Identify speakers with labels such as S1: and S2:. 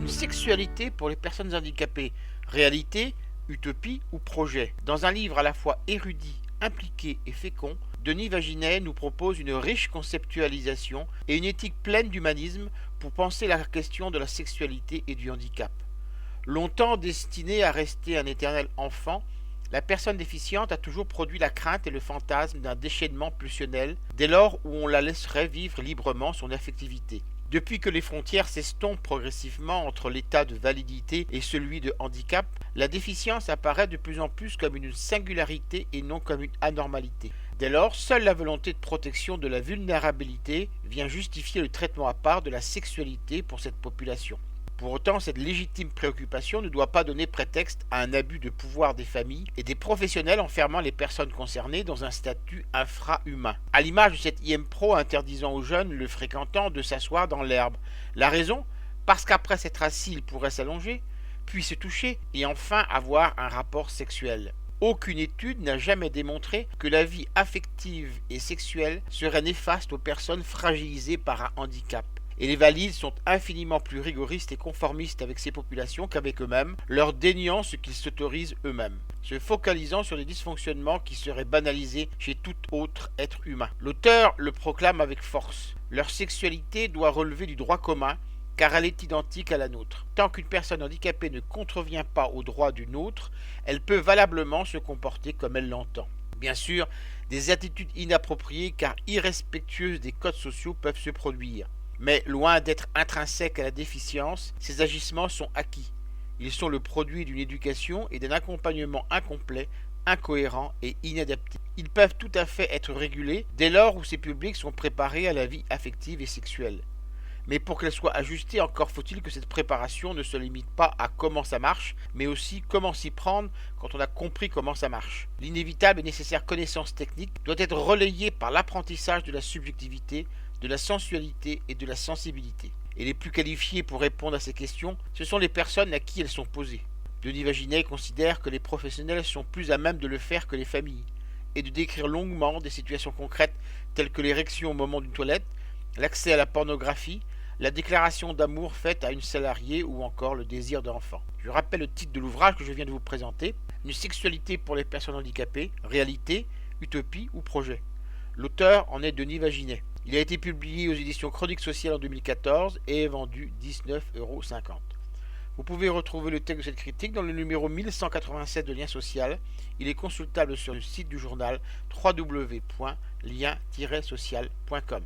S1: Une sexualité pour les personnes handicapées, réalité, utopie ou projet. Dans un livre à la fois érudit, impliqué et fécond, Denis Vaginet nous propose une riche conceptualisation et une éthique pleine d'humanisme pour penser la question de la sexualité et du handicap. Longtemps destinée à rester un éternel enfant, la personne déficiente a toujours produit la crainte et le fantasme d'un déchaînement pulsionnel dès lors où on la laisserait vivre librement son affectivité. Depuis que les frontières s'estompent progressivement entre l'état de validité et celui de handicap, la déficience apparaît de plus en plus comme une singularité et non comme une anormalité. Dès lors, seule la volonté de protection de la vulnérabilité vient justifier le traitement à part de la sexualité pour cette population. Pour autant, cette légitime préoccupation ne doit pas donner prétexte à un abus de pouvoir des familles et des professionnels enfermant les personnes concernées dans un statut infra-humain. À l'image de cette IM-Pro interdisant aux jeunes le fréquentant de s'asseoir dans l'herbe. La raison ? Parce qu'après s'être assis, il pourrait s'allonger, puis se toucher et enfin avoir un rapport sexuel. Aucune étude n'a jamais démontré que la vie affective et sexuelle serait néfaste aux personnes fragilisées par un handicap. Et les valides sont infiniment plus rigoristes et conformistes avec ces populations qu'avec eux-mêmes, leur déniant ce qu'ils s'autorisent eux-mêmes, se focalisant sur des dysfonctionnements qui seraient banalisés chez tout autre être humain. L'auteur le proclame avec force. Leur sexualité doit relever du droit commun, car elle est identique à la nôtre. Tant qu'une personne handicapée ne contrevient pas aux droits d'une autre, elle peut valablement se comporter comme elle l'entend. Bien sûr, des attitudes inappropriées car irrespectueuses des codes sociaux peuvent se produire. Mais loin d'être intrinsèques à la déficience, ces agissements sont acquis. Ils sont le produit d'une éducation et d'un accompagnement incomplet, incohérent et inadapté. Ils peuvent tout à fait être régulés dès lors où ces publics sont préparés à la vie affective et sexuelle. Mais pour qu'elle soit ajustée, encore faut-il que cette préparation ne se limite pas à comment ça marche, mais aussi comment s'y prendre quand on a compris comment ça marche. L'inévitable et nécessaire connaissance technique doit être relayée par l'apprentissage de la subjectivité, de la sensualité et de la sensibilité. Et les plus qualifiés pour répondre à ces questions, ce sont les personnes à qui elles sont posées. Denis Vaginet considère que les professionnels sont plus à même de le faire que les familles, et de décrire longuement des situations concrètes telles que l'érection au moment d'une toilette, l'accès à la pornographie, la déclaration d'amour faite à une salariée ou encore le désir d'enfant. Je rappelle le titre de l'ouvrage que je viens de vous présenter, Une sexualité pour les personnes handicapées, réalité, utopie ou projet. L'auteur en est Denis Vaginet. Il a été publié aux éditions Chroniques Sociales en 2014 et est vendu 19,50 €. Vous pouvez retrouver le texte de cette critique dans le numéro 1187 de Lien Social. Il est consultable sur le site du journal www.lien-social.com.